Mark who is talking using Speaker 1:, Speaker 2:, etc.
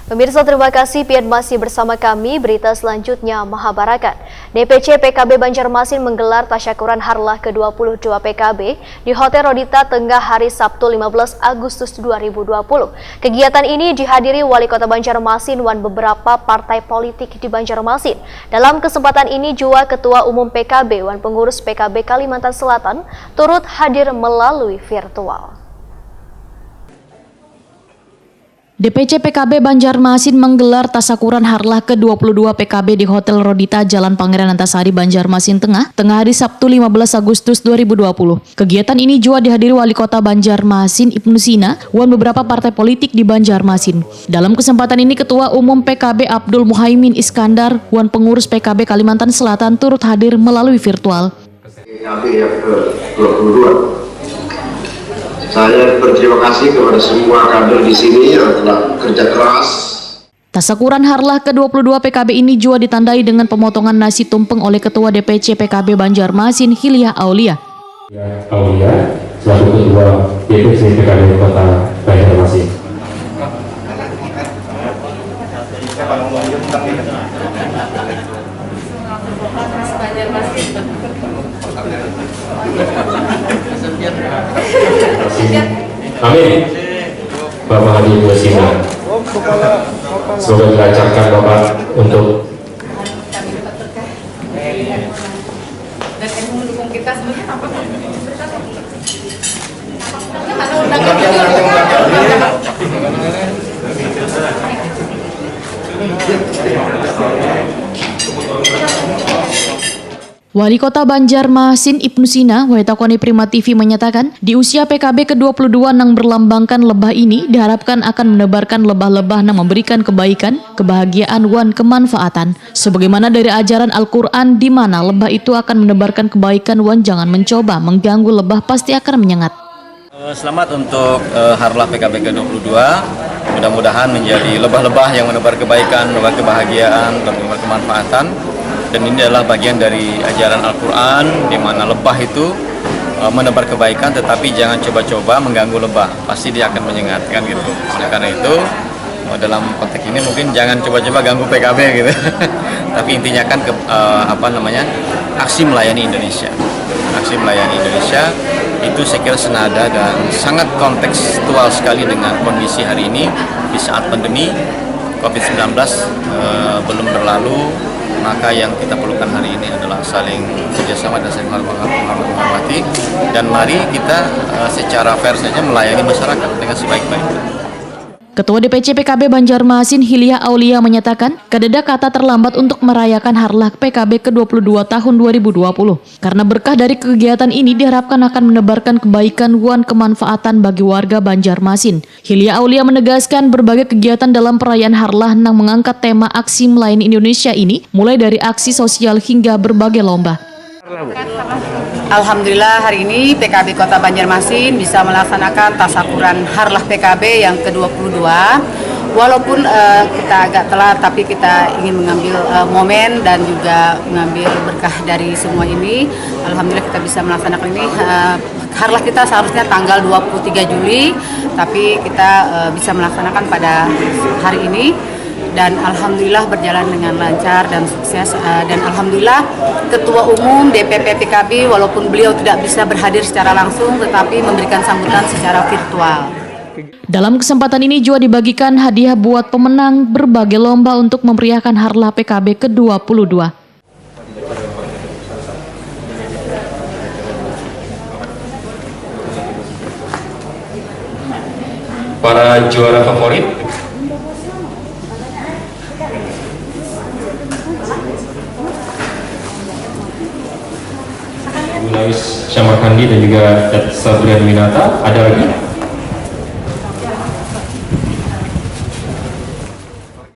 Speaker 1: Pemirsa, terima kasih Pian masih bersama kami. Berita selanjutnya, Mahabarakat. DPC PKB Banjarmasin menggelar tasyakuran harlah ke-22 PKB di Hotel Rodita Tengah hari Sabtu 15 Agustus 2020. Kegiatan ini dihadiri Wali Kota Banjarmasin dan beberapa partai politik di Banjarmasin. Dalam kesempatan ini juga Ketua Umum PKB dan pengurus PKB Kalimantan Selatan turut hadir melalui virtual.
Speaker 2: DPC PKB Banjarmasin menggelar tasyakuran harlah ke-22 PKB di Hotel Rodita Jalan Pangeran Antasari, Banjarmasin Tengah hari Sabtu 15 Agustus 2020. Kegiatan ini juga dihadiri Wali Kota Banjarmasin Ibnu Sina dan beberapa partai politik di Banjarmasin. Dalam kesempatan ini Ketua Umum PKB Abdul Muhaimin Iskandar dan pengurus PKB Kalimantan Selatan turut hadir melalui virtual.
Speaker 3: Yang ke-22. Saya berterima kasih kepada semua kader di sini yang telah kerja keras.
Speaker 2: Tasyakuran harlah ke-22 PKB ini juga ditandai dengan pemotongan nasi tumpeng oleh Ketua DPC PKB Banjarmasin Hilyah Aulia.
Speaker 4: Aulia selaku Ketua DPC PKB Kota Banjarmasin. Amin. Bapak Hadi Wasina, semoga dilancarkan Bapak untuk
Speaker 5: dan yang mendukung kita sebenarnya apa?
Speaker 2: Wali Kota Banjarmasin Ibnu Sina, Wahitakoni Prima TV menyatakan, di usia PKB ke-22 yang berlambangkan lebah ini diharapkan akan menebarkan lebah-lebah yang memberikan kebaikan, kebahagiaan, dan kemanfaatan. Sebagaimana dari ajaran Al-Quran di mana lebah itu akan menebarkan kebaikan, dan jangan mencoba mengganggu lebah pasti akan menyengat.
Speaker 6: Selamat untuk harlah PKB ke-22. Mudah-mudahan menjadi lebah-lebah yang menebar kebaikan, menebar kebahagiaan, dan menebar kemanfaatan. Dan ini adalah bagian dari ajaran Al-Quran, di mana lebah itu menebar kebaikan, tetapi jangan coba-coba mengganggu lebah, pasti dia akan menyengat, kan gitu. Oleh karena itu, dalam konteks ini mungkin jangan coba-coba ganggu PKB gitu. Tapi intinya kan aksi melayani Indonesia. Aksi melayani Indonesia itu saya kira senada dan sangat kontekstual sekali dengan kondisi hari ini di saat pandemi COVID-19 belum berlalu. Maka yang kita perlukan hari ini adalah saling kerjasama dan saling menghormati, dan mari kita secara fair saja melayani masyarakat dengan sebaik-baiknya.
Speaker 2: Ketua DPC PKB Banjarmasin Hilyah Aulia menyatakan, kadeda kata terlambat untuk merayakan harlah PKB ke-22 tahun 2020. Karena berkah dari kegiatan ini diharapkan akan menebarkan kebaikan dan kemanfaatan bagi warga Banjarmasin. Hilyah Aulia menegaskan berbagai kegiatan dalam perayaan harlah yang mengangkat tema aksi melayani Indonesia ini, mulai dari aksi sosial hingga berbagai lomba.
Speaker 5: Alhamdulillah hari ini PKB Kota Banjarmasin bisa melaksanakan tasyakuran harlah PKB yang ke-22. Walaupun kita agak telat, tapi kita ingin mengambil momen dan juga mengambil berkah dari semua ini. Alhamdulillah kita bisa melaksanakan ini. Harlah kita seharusnya tanggal 23 Juli, tapi kita bisa melaksanakan pada hari ini. Dan alhamdulillah berjalan dengan lancar dan sukses, dan alhamdulillah Ketua Umum DPP PKB walaupun beliau tidak bisa berhadir secara langsung tetapi memberikan sambutan secara virtual.
Speaker 2: Dalam kesempatan ini juga dibagikan hadiah buat pemenang berbagai lomba untuk memeriahkan harlah PKB ke-22.
Speaker 4: para juara favorit. Ibu Nawis Syamarkandi dan juga Sabrian Winata. Ada lagi?